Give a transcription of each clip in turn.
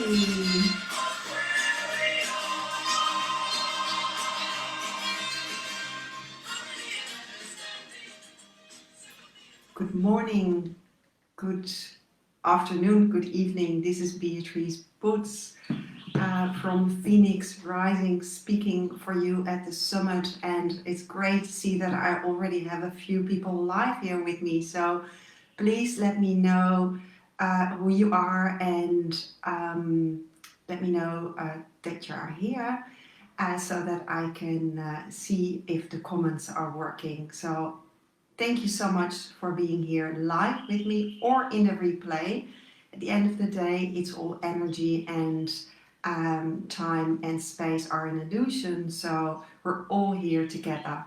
Yay! Good morning, good afternoon, good evening. This is Beatrice Boots from Phoenix Rising speaking for you at the summit, and it's great to see that I already have a few people live here with me. So please let me know who you are and let me know that you are here so that I can see if the comments are working. So thank you so much for being here live with me or in the replay. At the end of the day, it's all energy, and time and space are an illusion, so we're all here together.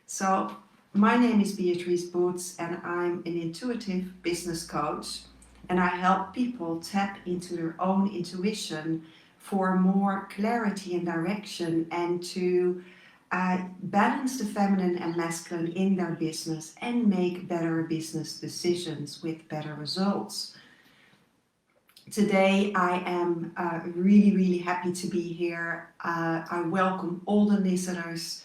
So my name is Beatrice Boots, and I'm an intuitive business coach, and I help people tap into their own intuition for more clarity and direction, and to balance the feminine and masculine in their business and make better business decisions with better results. Today I am really happy to be here. I welcome all the listeners,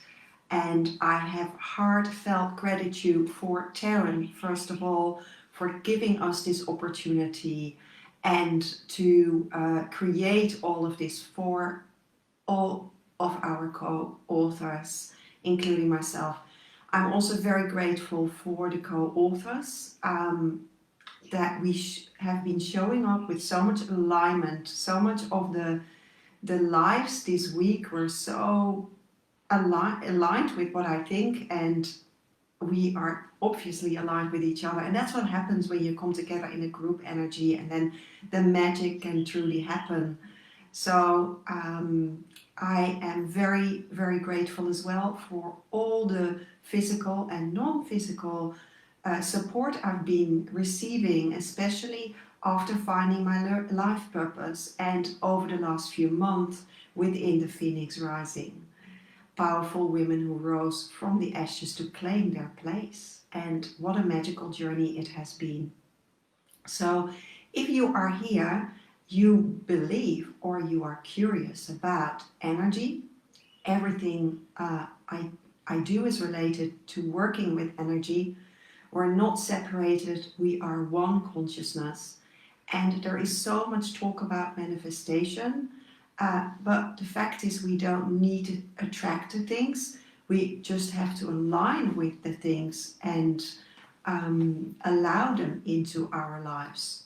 and I have heartfelt gratitude for Taryn, first of all, for giving us this opportunity and to create all of this for all of our co-authors, including myself. I'm also very grateful for the co-authors that we have been showing up with so much alignment. So much of the lives this week were so aligned with what I think, and we are obviously aligned with each other. And that's what happens when you come together in a group energy, and then the magic can truly happen. So I am very grateful as well for all the physical and non-physical support I've been receiving, especially after finding my life purpose and over the last few months within the Phoenix Rising. Powerful women who rose from the ashes to claim their place. And what a magical journey it has been. So if you are here, you believe or you are curious about energy, everything I do is related to working with energy. We're not separated, we are one consciousness. And there is so much talk about manifestation, but the fact is we don't need to attract the things, we just have to align with the things and allow them into our lives.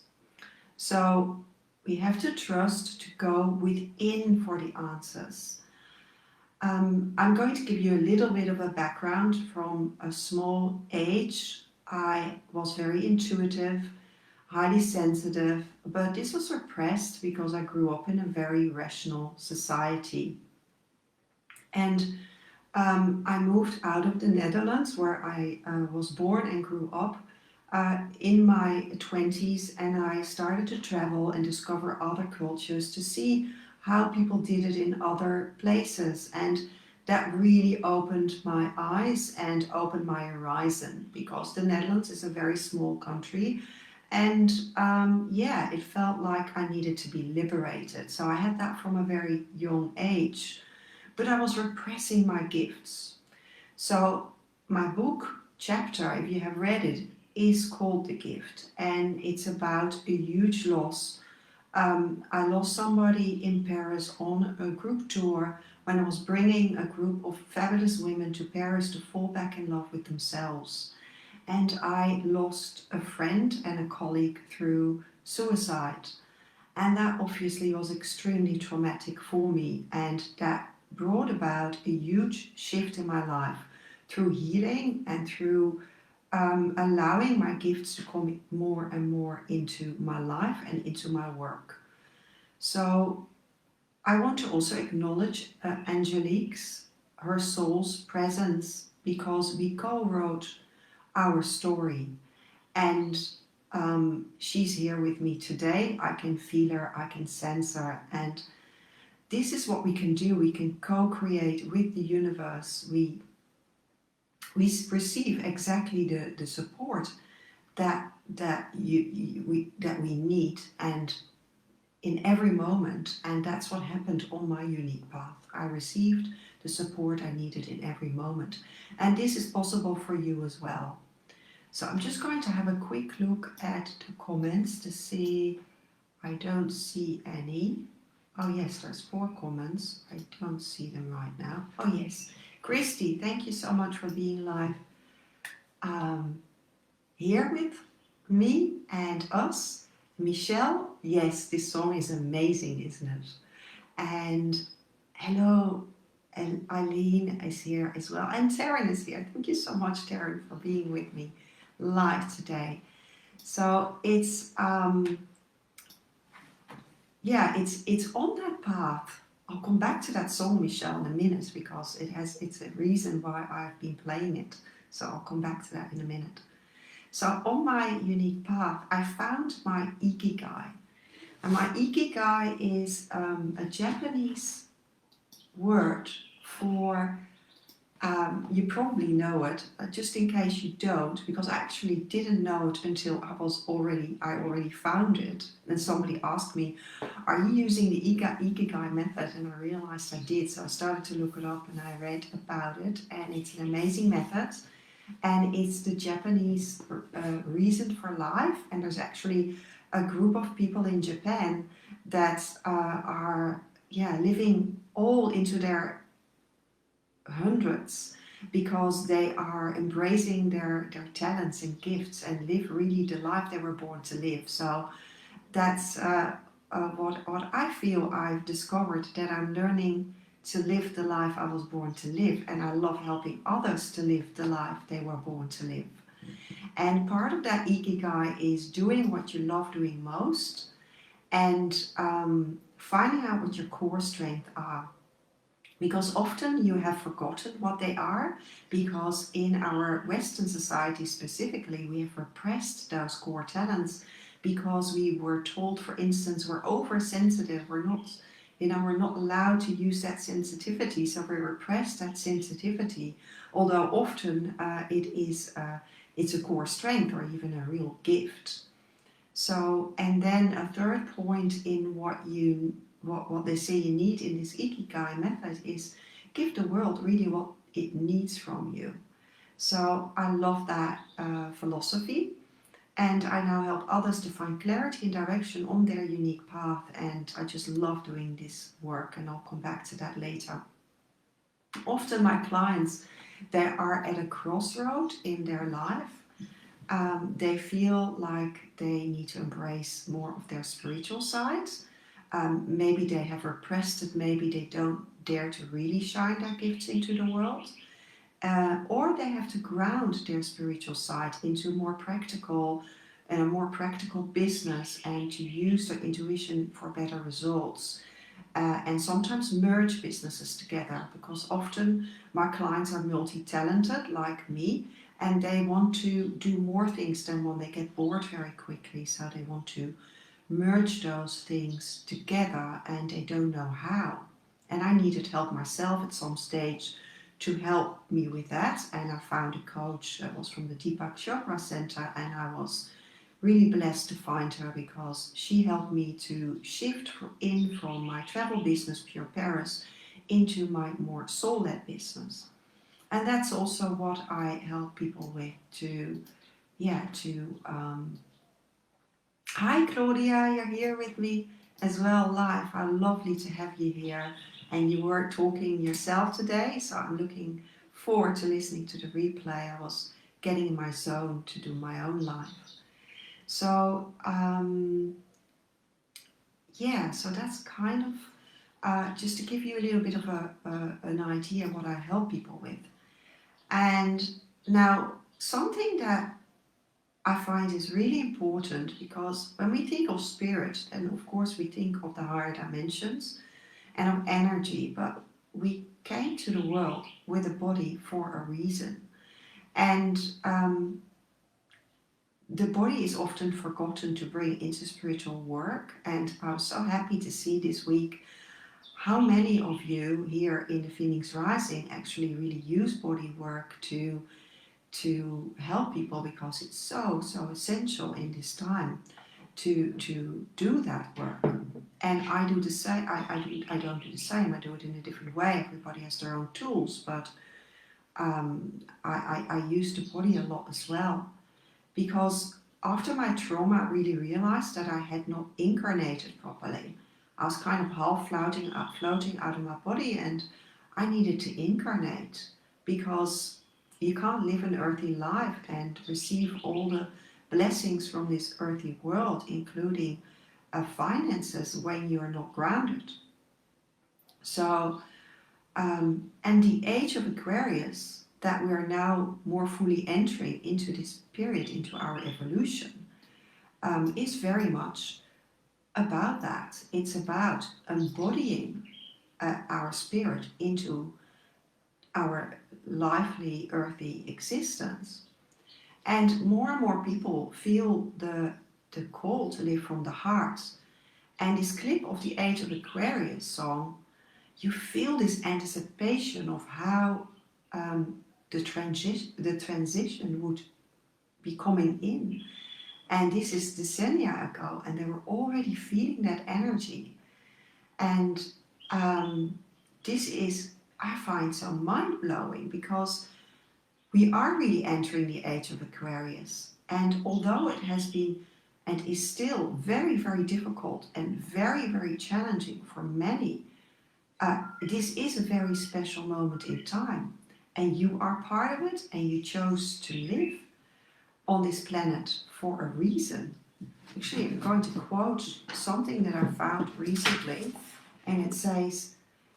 So we have to trust to go within for the answers. I'm going to give you a little bit of a background. From a small age, I was very intuitive, highly sensitive, but this was suppressed because I grew up in a very rational society. And I moved out of the Netherlands, where I was born and grew up, in my 20s, and I started to travel and discover other cultures to see how people did it in other places. And that really opened my eyes and opened my horizon, because the Netherlands is a very small country, and it felt like I needed to be liberated. So I had that from a very young age, but I was repressing my gifts. So my book chapter, if you have read it, is called The Gift, and it's about a huge loss. I lost somebody in Paris on a group tour when I was bringing a group of fabulous women to Paris to fall back in love with themselves. And I lost a friend and a colleague through suicide. And that obviously was extremely traumatic for me, and that brought about a huge shift in my life through healing and through allowing my gifts to come more and more into my life and into my work. So I want to also acknowledge Angelique's, her soul's presence, because we co-wrote our story, and she's here with me today. I can feel her, I can sense her, and this is what we can do. We can co-create with the universe. We receive exactly the support that we need, and in every moment, and that's what happened on my unique path. I received the support I needed in every moment, and this is possible for you as well. So I'm just going to have a quick look at the comments to see. I don't see any. Oh yes, there's 4 comments. I don't see them right now. Oh yes, Christy, thank you so much for being live here with me and us. Michelle, yes, this song is amazing, isn't it? And hello, and Eileen is here as well, and Taryn is here. Thank you so much, Taryn, for being with me live today. So it's it's on that path. I'll come back to that song, Michelle, in a minute because it's a reason why I've been playing it. So I'll come back to that in a minute. So on my unique path, I found my Ikigai. And my Ikigai is a Japanese word for, you probably know it, just in case you don't, because I actually didn't know it until I already found it. And somebody asked me, are you using the Ikigai method? And I realized I did, so I started to look it up and I read about it, and it's an amazing method. And it's the Japanese reason for life, and there's actually a group of people in Japan that are living all into their hundreds because they are embracing their talents and gifts and live really the life they were born to live. So that's what I feel I've discovered, that I'm learning to live the life I was born to live, and I love helping others to live the life they were born to live. And part of that Ikigai is doing what you love doing most, and finding out what your core strengths are. Because often you have forgotten what they are, because in our Western society specifically, we have repressed those core talents because we were told, for instance, we're oversensitive, we're not allowed to use that sensitivity, so we repress that sensitivity, although often it's a core strength or even a real gift. So, and then a third point in what they say you need in this Ikigai method is give the world really what it needs from you. So I love that philosophy, and I now help others to find clarity and direction on their unique path, and I just love doing this work, and I'll come back to that later. Often my clients, they are at a crossroad in their life. They feel like they need to embrace more of their spiritual side. Maybe they have repressed it, maybe they don't dare to really shine their gifts into the world. Or they have to ground their spiritual side into a more practical business, and to use their intuition for better results. And sometimes merge businesses together, because often my clients are multi-talented like me, and they want to do more things than one. They get bored very quickly, so they want to merge those things together, and they don't know how. And I needed help myself at some stage to help me with that, and I found a coach that was from the Deepak Chopra Center, and I was really blessed to find her because she helped me to shift from my travel business, Pure Paris, into my more soul-led business. And that's also what I help people with Hi Claudia, you're here with me as well live. How lovely to have you here. And you were talking yourself today, so I'm looking forward to listening to the replay. I was getting in my zone to do my own live. So so that's kind of just to give you a little bit of an idea of what I help people with. And now something that I find is really important, because when we think of spirit, then of course we think of the higher dimensions and of energy, but we came to the world with a body for a reason. And the body is often forgotten to bring into spiritual work, and I was so happy to see this week how many of you here in the Phoenix Rising actually really use body work to help people, because it's so essential in this time to do that work. And I do the same. I don't do the same. I do it in a different way. Everybody has their own tools, but I use the body a lot as well, because after my trauma, I really realized that I had not incarnated properly. I was kind of half floating out of my body, and I needed to incarnate, because you can't live an earthly life and receive all the blessings from this earthly world, including finances, when you are not grounded. So, and the age of Aquarius, that we are now more fully entering into this period, into our evolution, is very much about that. It's about embodying our spirit into our lively earthly existence. And more people feel the call to live from the heart. And this clip of the Age of Aquarius song, you feel this anticipation of how the transition would be coming in. And this is decennia ago, and they were already feeling that energy. And this is, I find, so mind-blowing, because we are really entering the Age of Aquarius. And although it has been and is still very, very difficult and very, very challenging for many, this is a very special moment in time. And you are part of it, and you chose to live on this planet for a reason. Actually, I'm going to quote something that I found recently, and it says,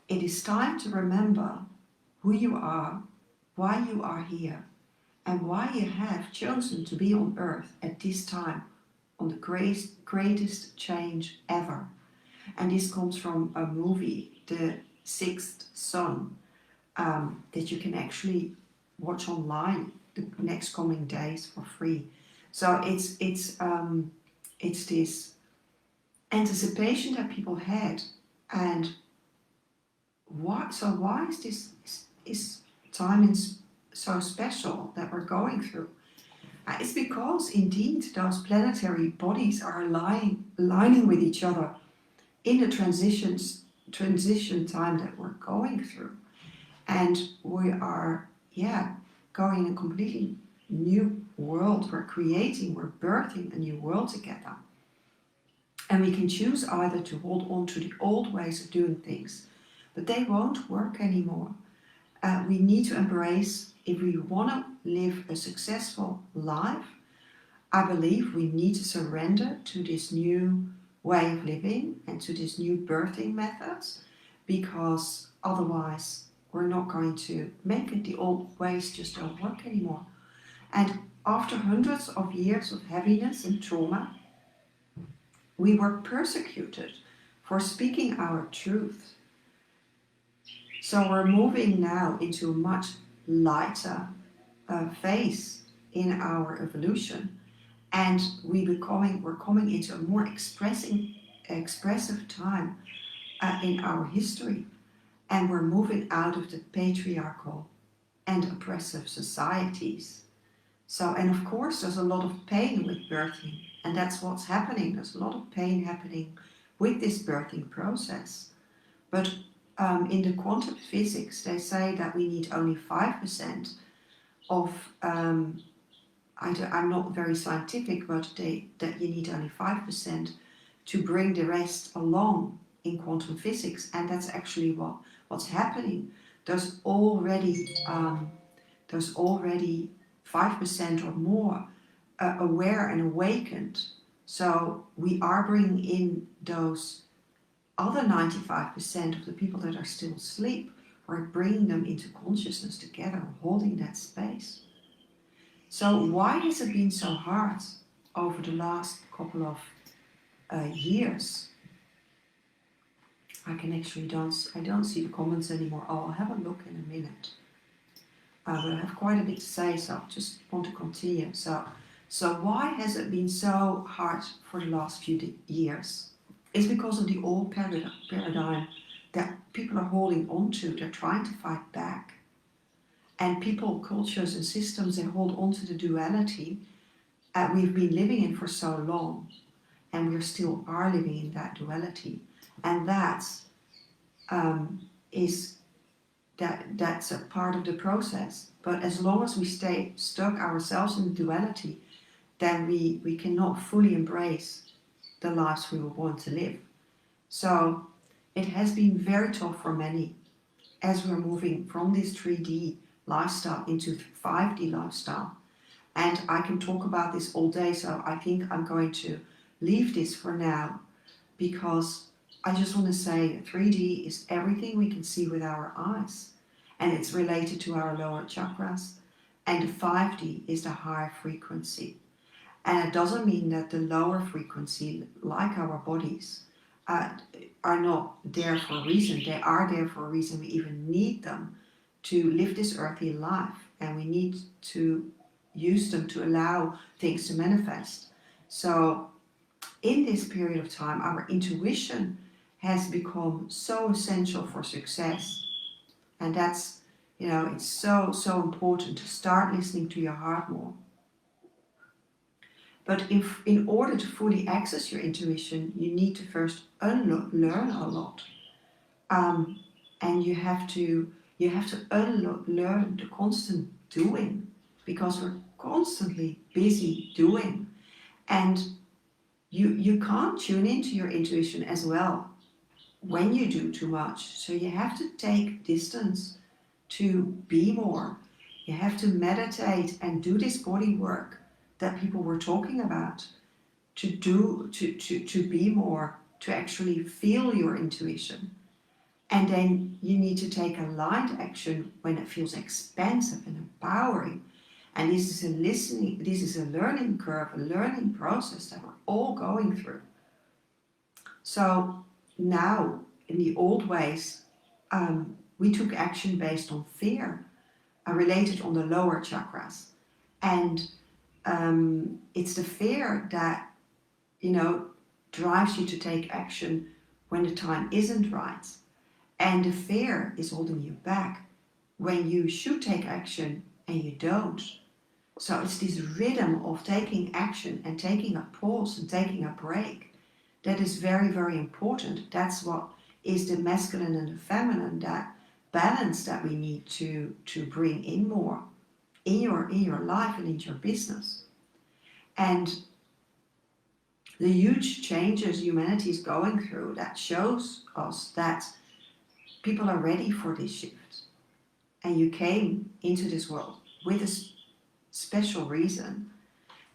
"It is time to remember who you are, why you are here, and why you have chosen to be on Earth at this time, on the greatest change ever." And this comes from a movie, The Sixth Son, that you can actually watch online the next coming days for free. So it's this anticipation that people had, and why is this time so special that we're going through? It's because indeed those planetary bodies are aligning with each other in the transition time that we're going through. And we are, going in a completely new world. We're birthing a new world together. And we can choose either to hold on to the old ways of doing things, but they won't work anymore. We need to embrace, if we want to live a successful life, I believe we need to surrender to this new way of living and to this new birthing methods, because otherwise we're not going to make it. The old ways just don't work anymore. And after hundreds of years of heaviness and trauma, we were persecuted for speaking our truth. So we're moving now into a much lighter phase in our evolution, and we're coming into a more expressive time in our history, and we're moving out of the patriarchal and oppressive societies. So, and of course, there's a lot of pain with birthing, and that's what's happening. There's a lot of pain happening with this birthing process. But in the quantum physics, they say that we need only 5% of, I'm not very scientific, but that you need only 5% to bring the rest along in quantum physics, and that's actually what's happening. There's already 5% or more aware and awakened. So we are bringing in those other 95% of the people that are still asleep. We're bringing them into consciousness together, holding that space. So why has it been so hard over the last couple of years? I don't see the comments anymore. I'll have a look in a minute. But I have quite a bit to say, so I just want to continue. So why has it been so hard for the last few years? It's because of the old paradigm that people are holding on to. They're trying to fight back. And people, cultures and systems, they hold on to the duality we've been living in for so long. And we still are living in that duality. And is that's a part of the process. But as long as we stay stuck ourselves in duality, then we cannot fully embrace the lives we want to live. So it has been very tough for many as we're moving from this 3D lifestyle into 5D lifestyle. And I can talk about this all day, so I think I'm going to leave this for now, because I just want to say 3D is everything we can see with our eyes, and it's related to our lower chakras, and the 5D is the higher frequency. And it doesn't mean that the lower frequency, like our bodies, are not there for a reason. They are there for a reason. We even need them to live this earthly life, and we need to use them to allow things to manifest. So in this period of time, our intuition has become so essential for success. And that's, it's so important to start listening to your heart more. But if in order to fully access your intuition, you need to first learn a lot, and you have to unlearn the constant doing, because we're constantly busy doing, and you can't tune into your intuition as well when you do too much. So you have to take distance to be more. You have to meditate and do this body work that people were talking about, to be more, to actually feel your intuition. And then you need to take aligned action when it feels expansive and empowering. And this is a learning curve, a learning process that we're all going through. So now, in the old ways, we took action based on fear, related on the lower chakras. And it's the fear that, drives you to take action when the time isn't right. And the fear is holding you back when you should take action and you don't. So it's this rhythm of taking action and taking a pause and taking a break that is very, very important. That's what is the masculine and the feminine, that balance that we need to bring in more in your life and in your business. And the huge changes humanity is going through, that shows us that people are ready for this shift. And you came into this world with a special reason.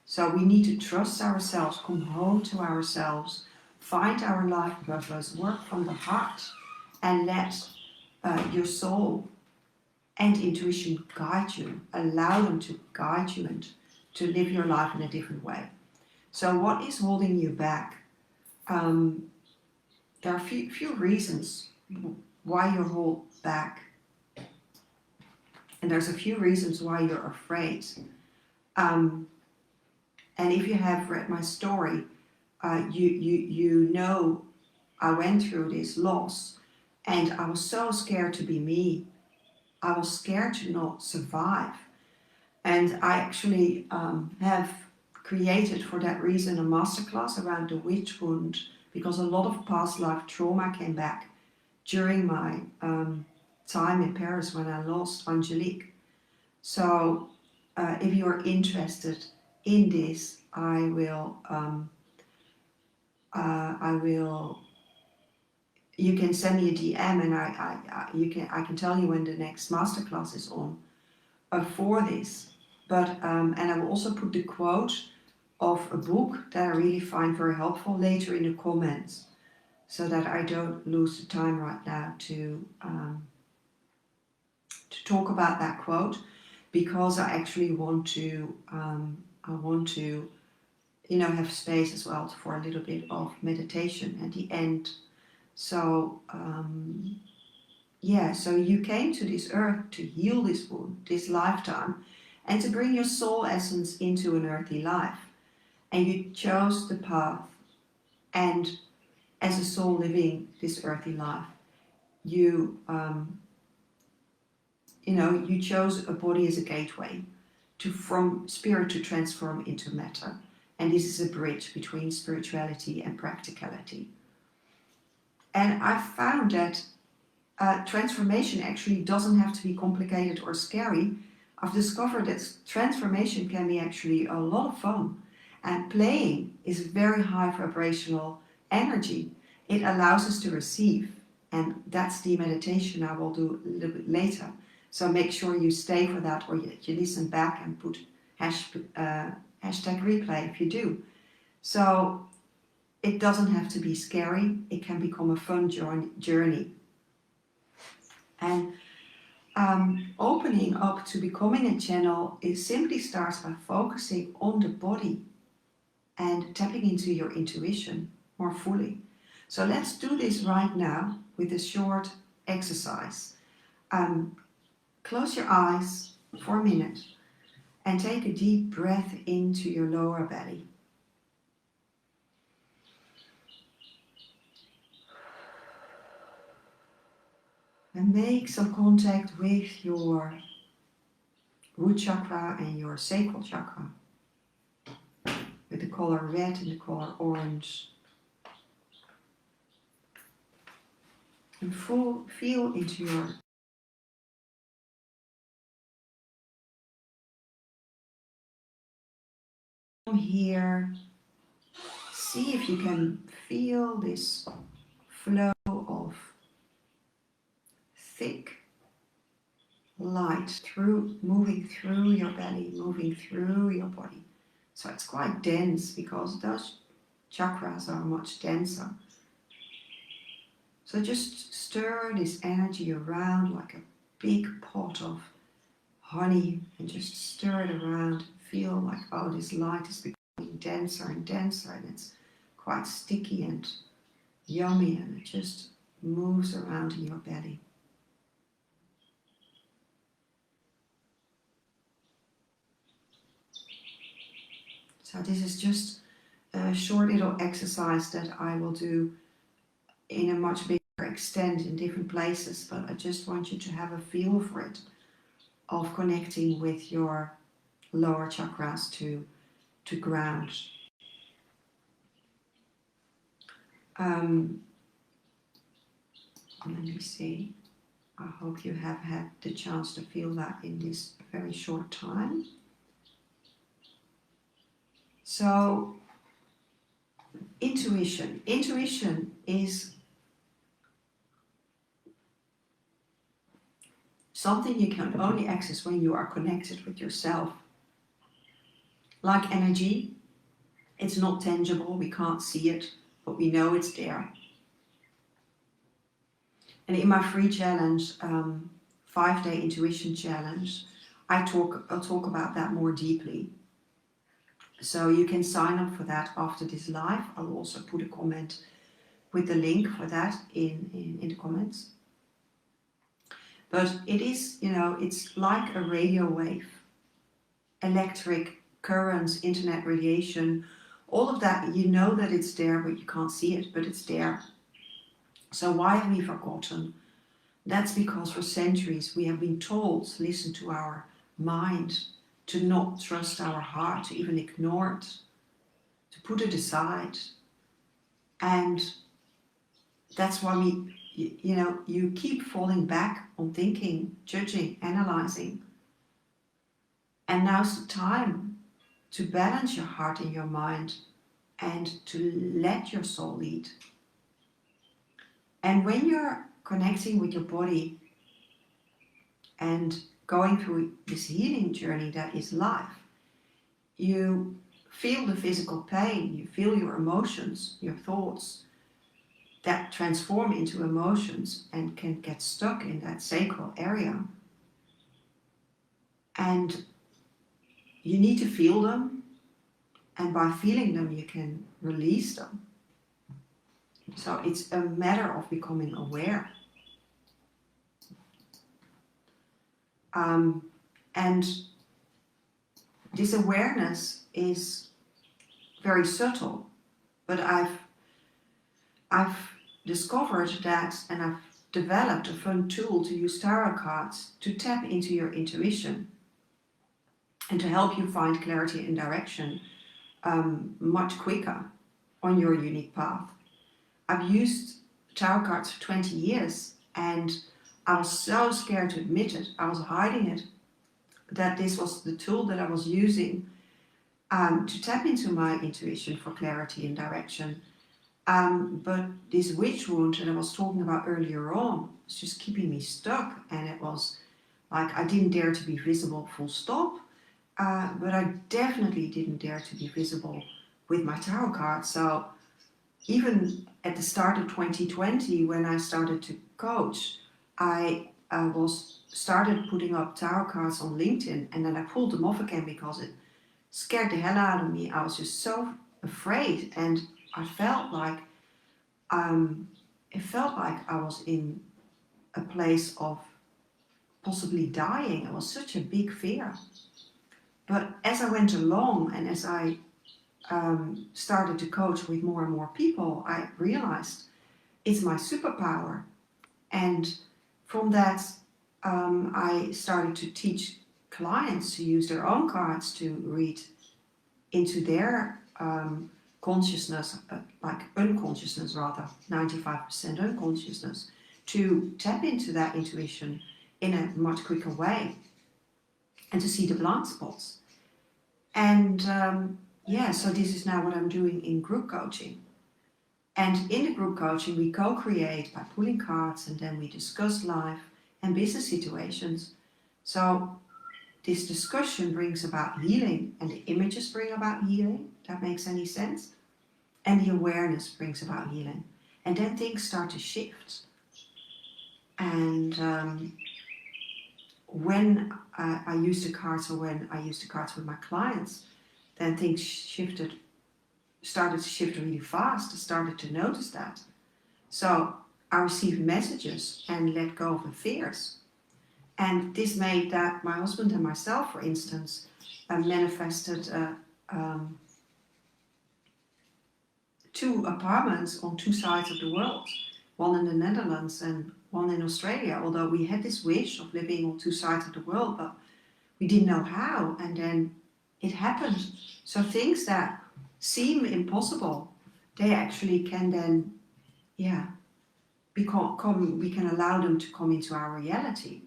So we need to trust ourselves, come home to ourselves, find our life purpose, work from the heart, and let your soul and intuition guide you. Allow them to guide you and to live your life in a different way. So what is holding you back? There are a few reasons why you're held back. And there's a few reasons why you're afraid. And if you have read my story, you know I went through this loss, and I was so scared to be me. I was scared to not survive. And I actually have created, for that reason, a masterclass around the witch wound, because a lot of past life trauma came back during my time in Paris when I lost Angelique. So if you're interested in this, I will, you can send me a DM, and I can tell you when the next masterclass is on for this. But and I will also put the quote of a book that I really find very helpful later in the comments, so that I don't lose the time right now to talk about that quote, because I actually want to have space as well for a little bit of meditation at the end. So so you came to this earth to heal this wound, this lifetime, and to bring your soul essence into an earthly life. And you chose the path, and as a soul living this earthly life, you chose a body as a gateway from spirit to transform into matter. And this is a bridge between spirituality and practicality. And I found that transformation actually doesn't have to be complicated or scary. I've discovered that transformation can be actually a lot of fun. And playing is very high vibrational energy. It allows us to receive. And that's the meditation I will do a little bit later. So make sure you stay for that, or you listen back and put hashtag replay if you do. So it doesn't have to be scary. It can become a fun journey. And opening up to becoming a channel, it simply starts by focusing on the body and tapping into your intuition more fully. So let's do this right now with a short exercise. Close your eyes for a minute and take a deep breath into your lower belly. And make some contact with your root chakra and your sacral chakra, with the color red and the color orange. And feel into your here. See if you can feel this flow of thick light moving through your belly, moving through your body. So it's quite dense because those chakras are much denser. So just stir this energy around like a big pot of honey and just stir it around. Feel like, oh, this light is becoming denser and denser, and it's quite sticky and yummy, and it just moves around in your belly. So this is just a short little exercise that I will do in a much bigger extent in different places, but I just want you to have a feel for it, of connecting with your lower chakras to ground. Let me see. I hope you have had the chance to feel that in this very short time. So, intuition. Intuition is something you can only access when you are connected with yourself. Like energy, it's not tangible, we can't see it, but we know it's there. And in my free challenge, 5-day intuition challenge, I'll talk about that more deeply. So you can sign up for that after this live. I'll also put a comment with the link for that in the comments. But it is, it's like a radio wave, electric currents, internet radiation, all of that. You know that it's there, but you can't see it, but it's there. So why have we forgotten? That's because for centuries we have been told to listen to our mind, to not trust our heart, to even ignore it, to put it aside. And that's why you keep falling back on thinking, judging, analyzing. And now's the time to balance your heart and your mind and to let your soul lead. And when you're connecting with your body and going through this healing journey that is life, you feel the physical pain, you feel your emotions, your thoughts that transform into emotions and can get stuck in that sacral area. And you need to feel them, and by feeling them you can release them. So it's a matter of becoming aware. And this awareness is very subtle, but I've discovered that, and I've developed a fun tool to use tarot cards to tap into your intuition and to help you find clarity and direction much quicker on your unique path. I've used tarot cards for 20 years, and I was so scared to admit it. I was hiding it, that this was the tool that I was using to tap into my intuition for clarity and direction. But this witch wound that I was talking about earlier on was just keeping me stuck, and it was like I didn't dare to be visible, full stop. But I definitely didn't dare to be visible with my tarot cards. So even at the start of 2020, when I started to coach, I started putting up tarot cards on LinkedIn, and then I pulled them off again because it scared the hell out of me. I was just so afraid, and I felt like I was in a place of possibly dying. It was such a big fear. But as I went along, and as I started to coach with more and more people, I realized it's my superpower. And from that, I started to teach clients to use their own cards to read into their consciousness, like unconsciousness rather, 95% unconsciousness, to tap into that intuition in a much quicker way and to see the blind spots. And so this is now what I'm doing in group coaching. And in the group coaching, we co-create by pulling cards, and then we discuss life and business situations. So this discussion brings about healing, and the images bring about healing. That makes any sense? And the awareness brings about healing. And then things start to shift. And when I use the cards, or when I use the cards with my clients, then things started to shift really fast. I started to notice that. So I received messages and let go of the fears. And this made that my husband and myself, for instance, manifested 2 apartments on 2 sides of the world, one in the Netherlands and one in Australia, although we had this wish of living on 2 sides of the world, but we didn't know how, and then it happened. So things that seem impossible, they actually can then, we can allow them to come into our reality.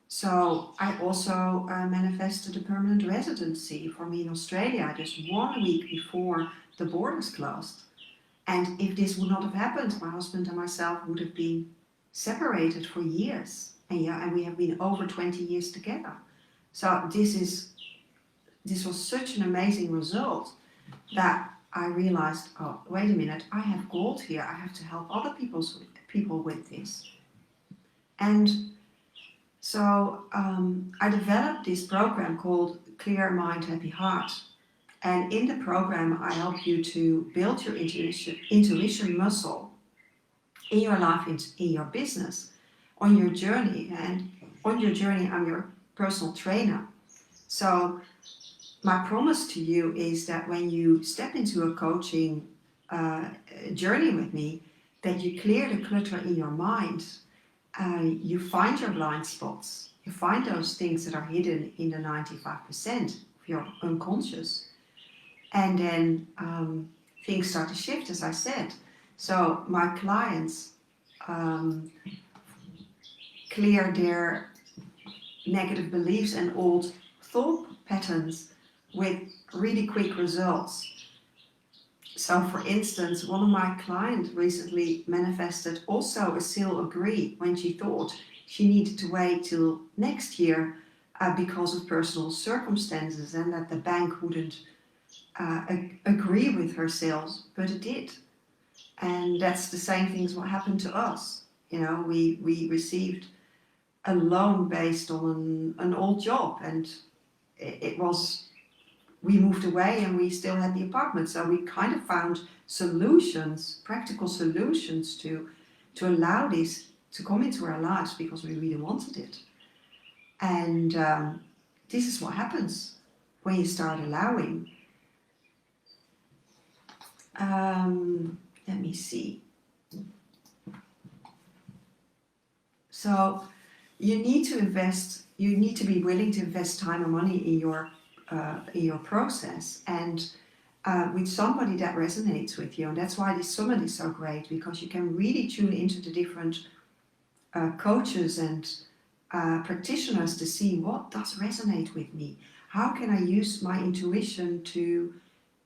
So I also manifested a permanent residency for me in Australia just 1 week before the borders closed. And if this would not have happened, my husband and myself would have been separated for years. And we have been over 20 years together. So this was such an amazing result that I realized, oh, wait a minute, I have gold here. I have to help other people with this. And so I developed this program called Clear Mind, Happy Heart. And in the program, I help you to build your intuition muscle in your life, in your business, on your journey. And on your journey, I'm your personal trainer. So my promise to you is that when you step into a coaching journey with me, that you clear the clutter in your mind. You find your blind spots. You find those things that are hidden in the 95% of your unconscious. And then things start to shift, as I said. So my clients clear their negative beliefs and old thought patterns with really quick results. So for instance, one of my clients recently manifested also a sale agree when she thought she needed to wait till next year because of personal circumstances, and that the bank wouldn't agree with her sales, but it did. And that's the same thing as what happened to us. You know, we received a loan based on an old job, and we moved away and we still had the apartment. So we kind of found solutions, practical solutions to allow this to come into our lives because we really wanted it. And this is what happens when you start allowing. Let me see. So you need to be willing to invest time and money in your process. And with somebody that resonates with you. And that's why this summit is so great, because you can really tune into the different coaches and practitioners to see what does resonate with me. How can I use my intuition to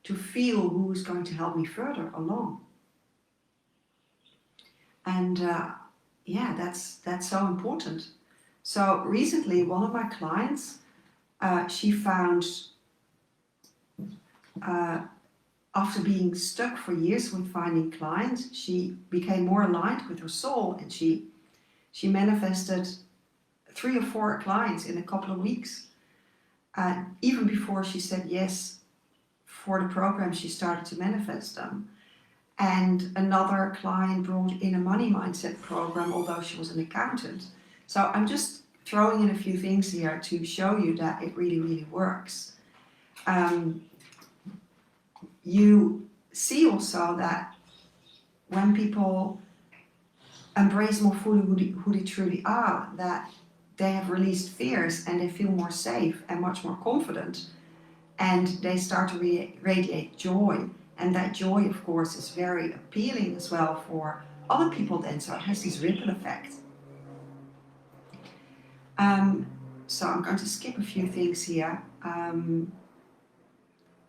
feel who's going to help me further along? And yeah, that's so important. So recently, one of my clients, she found, after being stuck for years with finding clients, she became more aligned with her soul, and she manifested 3 or 4 clients in a couple of weeks. Even before she said yes for the program, she started to manifest them. And another client brought in a money mindset program, although she was an accountant. So I'm just throwing in a few things here to show you that it really, really works. You see also that when people embrace more fully who they truly are, that they have released fears and they feel more safe and much more confident, and they start to radiate joy. And that joy, of course, is very appealing as well for other people then, so it has this ripple effect. So I'm going to skip a few things here.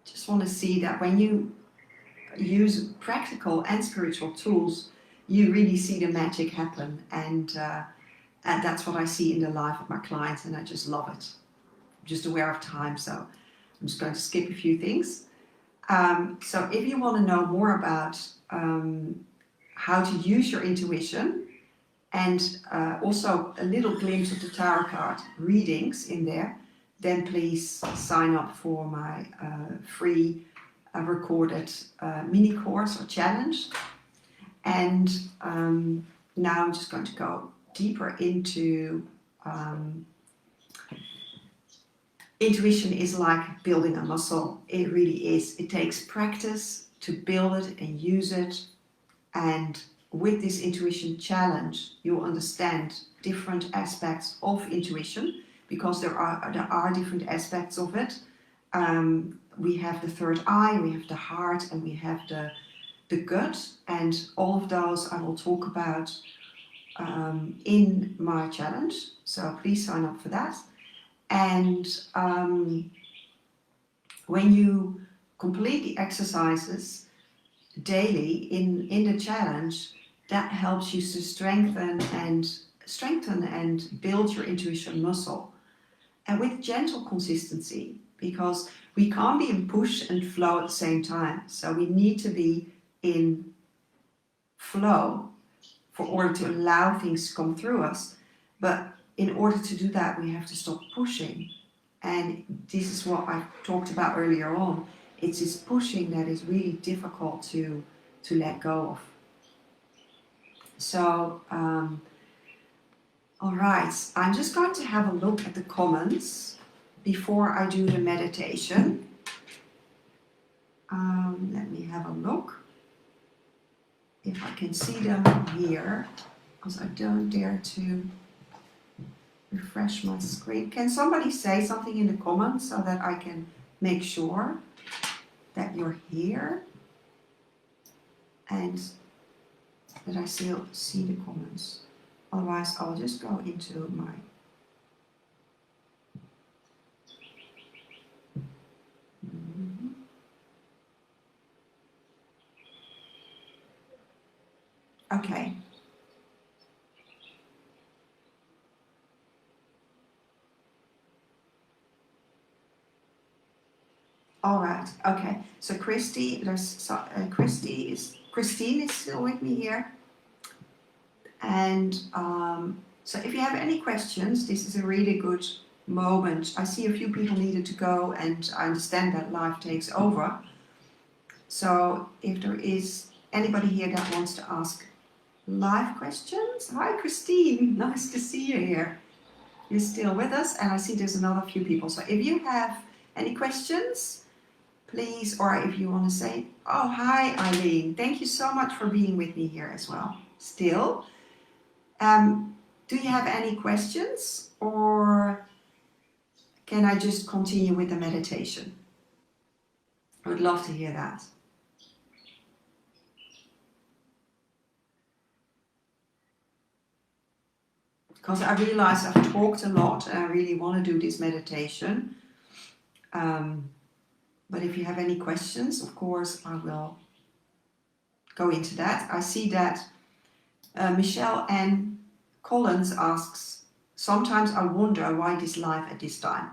Just want to see that when you use practical and spiritual tools, you really see the magic happen. And that's what I see in the life of my clients, and I just love it. I'm just aware of time, so I'm just going to skip a few things. So if you want to know more about how to use your intuition, and also a little glimpse of the tarot card readings in there, then please sign up for my free recorded mini course or challenge. And now I'm just going to go deeper into intuition. Is like building a muscle. It really is. It takes practice to build it and use it. And with this intuition challenge, you'll understand different aspects of intuition, because there are different aspects of it. We have the third eye, we have the heart, and we have the gut, and all of those I will talk about in my challenge. So please sign up for that. And when you complete the exercises daily in the challenge, that helps you to strengthen and build your intuition muscle, and with gentle consistency, because we can't be in push and flow at the same time. So we need to be in flow for order to allow things to come through us. But in order to do that, we have to stop pushing. And this is what I talked about earlier on. It's this pushing that is really difficult to let go of. So, all right, I'm just going to have a look at the comments before I do the meditation. Let me have a look if I can see them here, because I don't dare to refresh my screen. Can somebody say something in the comments so that I can make sure that you're here and that I still see the comments? Otherwise, I'll just go into my okay. All right. Okay. So Christine is still with me here. And so if you have any questions, this is a really good moment. I see a few people needed to go, and I understand that life takes over. So if there is anybody here that wants to ask live questions, hi Christine, nice to see you here. You're still with us, and I see there's another few people. So if you have any questions, please, or if you want to say, oh, hi Eileen, thank you so much for being with me here as well. Still, do you have any questions, or can I just continue with the meditation? I would love to hear that. Because I realize I've talked a lot and I really want to do this meditation. But if you have any questions, of course, I will go into that. I see that Michelle Ann Collins asks, sometimes I wonder why this life at this time.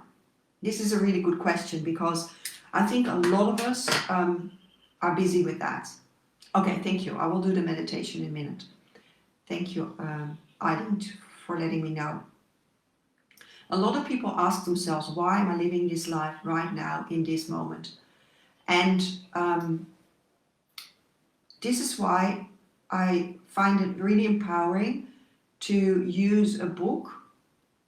This is a really good question because I think a lot of us are busy with that. Okay, thank you. I will do the meditation in a minute. Thank you, Eileen, for letting me know. A lot of people ask themselves, why am I living this life right now in this moment? And this is why I find it really empowering to use a book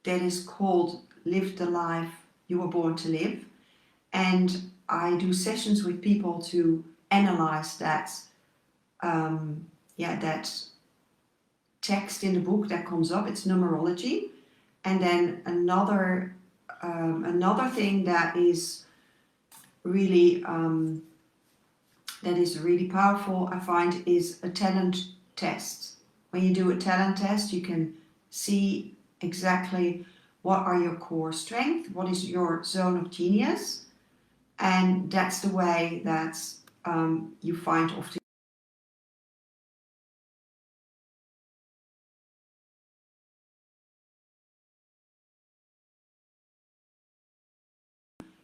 that is called Live the Life You Were Born to Live. And I do sessions with people to analyze that, that text in the book that comes up. It's numerology. And then another thing that is really powerful, I find, is a talent test. When you do a talent test, you can see exactly what are your core strengths, what is your zone of genius, and that's the way that you find often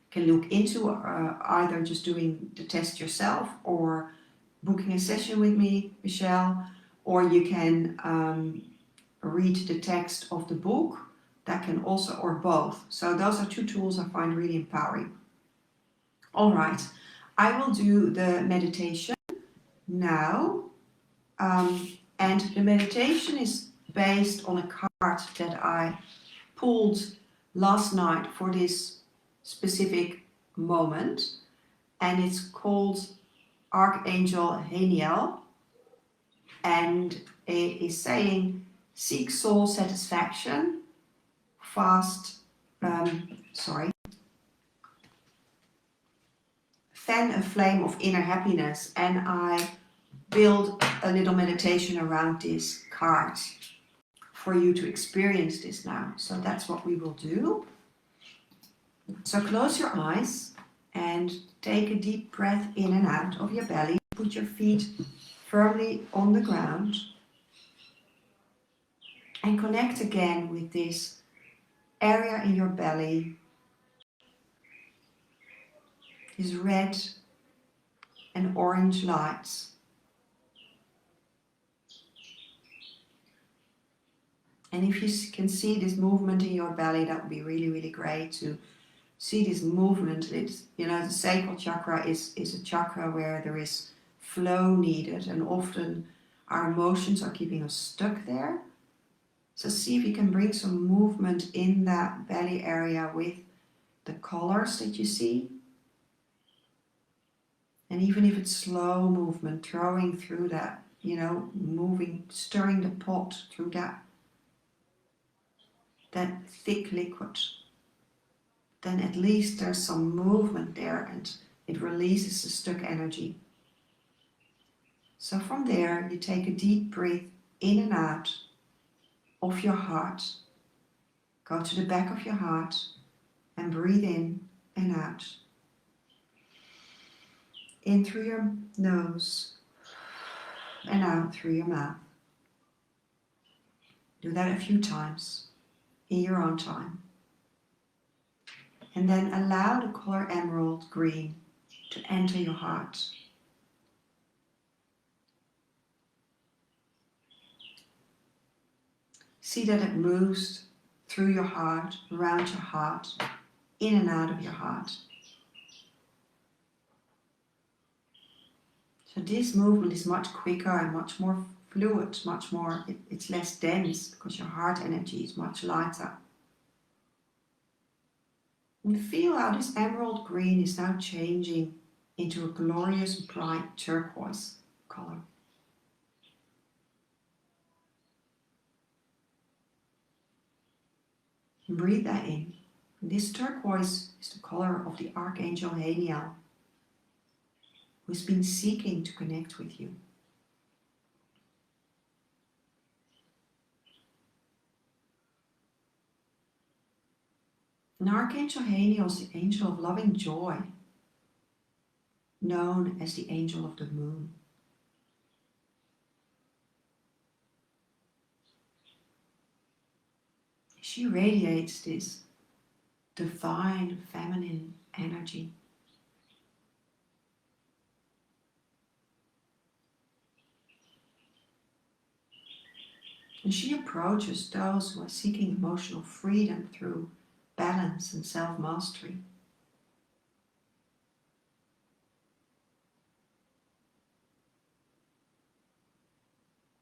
can look into either just doing the test yourself or booking a session with me, Michelle, or you can read the text of the book. That can also, or both. So those are two tools I find really empowering. All right, I will do the meditation now. And the meditation is based on a card that I pulled last night for this specific moment, and it's called Archangel Haniel, and it is saying, seek soul satisfaction, fan a flame of inner happiness. And I build a little meditation around this card for you to experience this now. So that's what we will do. So close your eyes and take a deep breath in and out of your belly. Put your feet firmly on the ground and connect again with this area in your belly, these red and orange lights. And if you can see this movement in your belly, that would be really, really great to see this movement. It's, the sacral chakra is a chakra where there is flow needed, and often our emotions are keeping us stuck there. So see if you can bring some movement in that belly area with the colors that you see. And even if it's slow movement, throwing through that, moving, stirring the pot through that thick liquid, then at least there's some movement there and it releases the stuck energy. So from there, you take a deep breath in and out of your heart. Go to the back of your heart and breathe in and out. In through your nose and out through your mouth. Do that a few times in your own time. And then allow the color emerald green to enter your heart. See that it moves through your heart, around your heart, in and out of your heart. So this movement is much quicker and much more fluid, it's less dense because your heart energy is much lighter. And feel how this emerald green is now changing into a glorious bright turquoise color. And breathe that in. And this turquoise is the color of the Archangel Haniel. who's been seeking to connect with you. And Archangel Haniel is the angel of loving joy, known as the angel of the moon. She radiates this divine feminine energy. And she approaches those who are seeking emotional freedom through balance and self-mastery.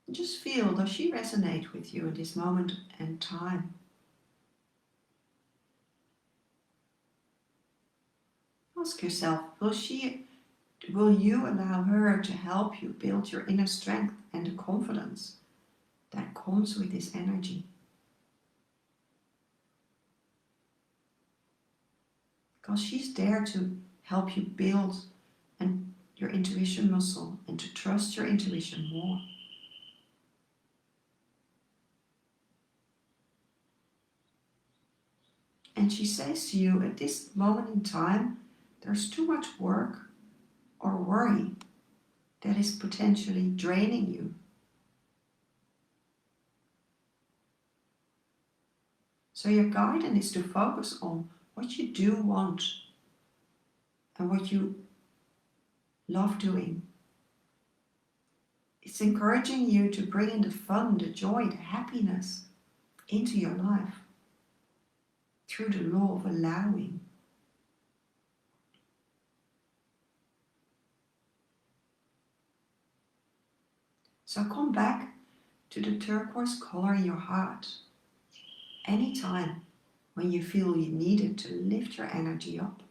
And just feel, does she resonate with you in this moment and time? Ask yourself, will you allow her to help you build your inner strength and the confidence that comes with this energy? Because she's there to help you build your intuition muscle and to trust your intuition more. And she says to you, at this moment in time, there's too much work or worry that is potentially draining you. So your guidance is to focus on what you do want and what you love doing. It's encouraging you to bring in the fun, the joy, the happiness into your life through the law of allowing. So come back to the turquoise color in your heart anytime when you feel you need it to lift your energy up.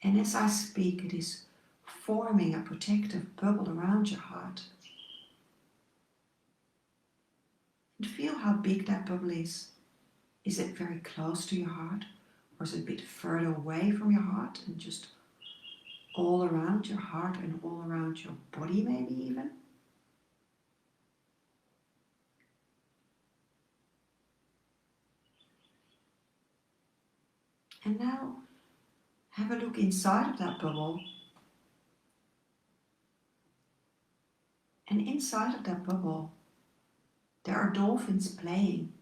And as I speak, it is forming a protective bubble around your heart. And feel how big that bubble is. Is it very close to your heart? Or is it a bit further away from your heart and just all around your heart and all around your body maybe even? And now have a look inside of that bubble. And inside of that bubble, there are dolphins playing.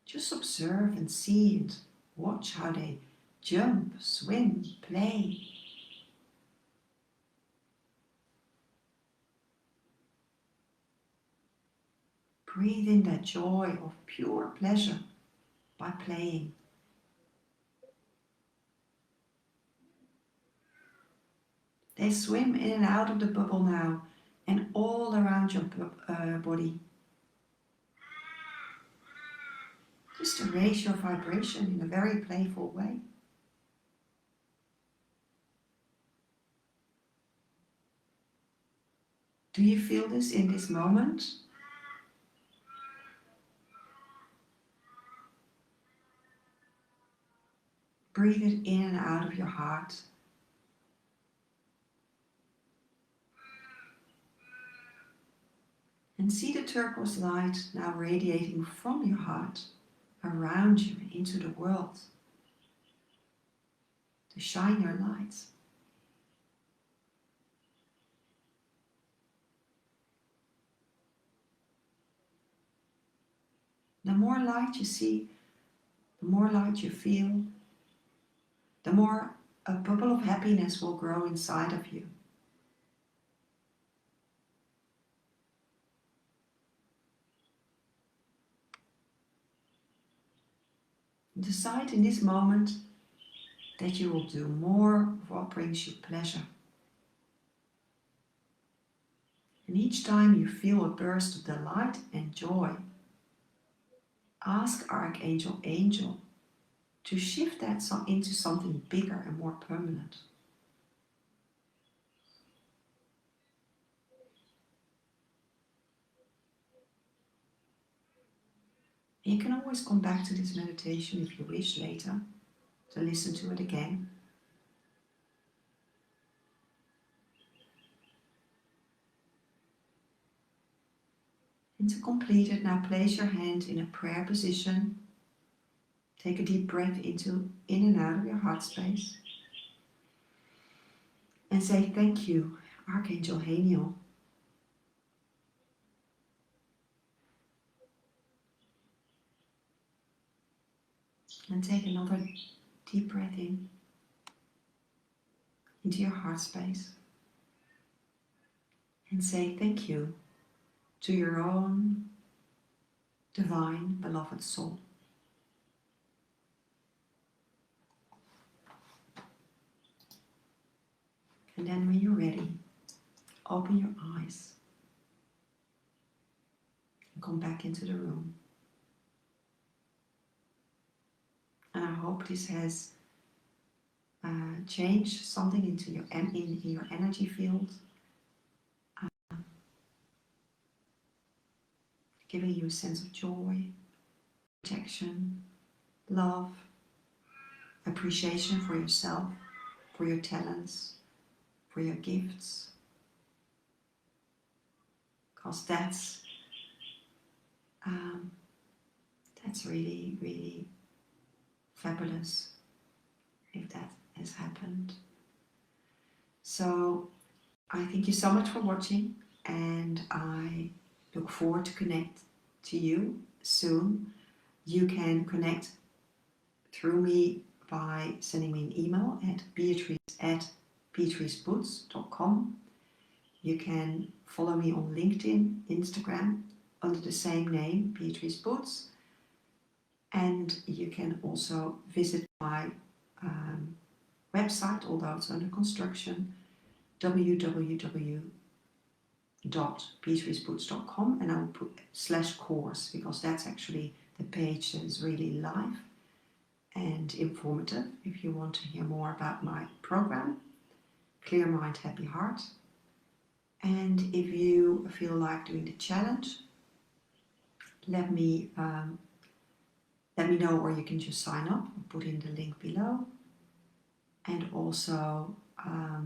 Just observe and see and watch how they jump, swim, play. Breathe in that joy of pure pleasure by playing. They swim in and out of the bubble now and all around your body. Just to raise your vibration in a very playful way. Do you feel this in this moment? Breathe it in and out of your heart. And see the turquoise light now radiating from your heart around you and into the world to shine your light. The more light you see, the more light you feel, the more a bubble of happiness will grow inside of you. Decide in this moment that you will do more of what brings you pleasure. And each time you feel a burst of delight and joy, ask Archangel Angel to shift that into something bigger and more permanent. You can always come back to this meditation if you wish later to listen to it again. And to complete it, now place your hand in a prayer position. Take a deep breath in and out of your heart space. And say thank you, Archangel Haniel. And take another deep breath in into your heart space. And say thank you to your own divine beloved soul. And then when you're ready, open your eyes and come back into the room. And I hope this has changed something into in your energy field, giving you a sense of joy, protection, love, appreciation for yourself, for your talents, for your gifts. Because that's really, really fabulous if that has happened. So I thank you so much for watching, and I look forward to connect to you soon. You can connect through me by sending me an email at beatrice@beatriceboots.com. You can follow me on LinkedIn, Instagram, under the same name, Beatrice Boots. And you can also visit my website, although it's under construction, www.beatriceboots.com, and I will put /course because that's actually the page that is really live and informative if you want to hear more about my program, Clear Mind, Happy Heart. And if you feel like doing the challenge, let me know, or you can just sign up. I'll put in the link below. And also, I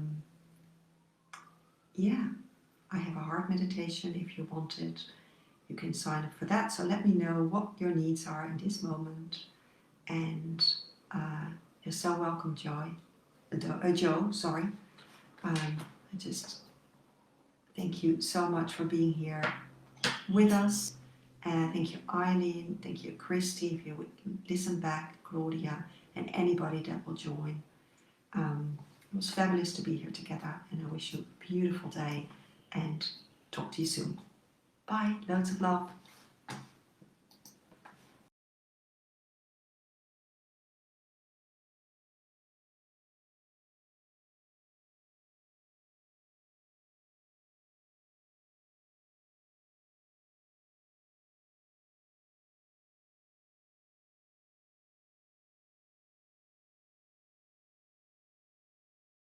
have a heart meditation if you want it. You can sign up for that. So let me know what your needs are in this moment. And you're so welcome, Joe. Sorry. I just thank you so much for being here with us. Thank you, Eileen. Thank you, Christy, if you would listen back, Claudia, and anybody that will join. It was fabulous to be here together, and I wish you a beautiful day and talk to you soon. Bye. Loads of love.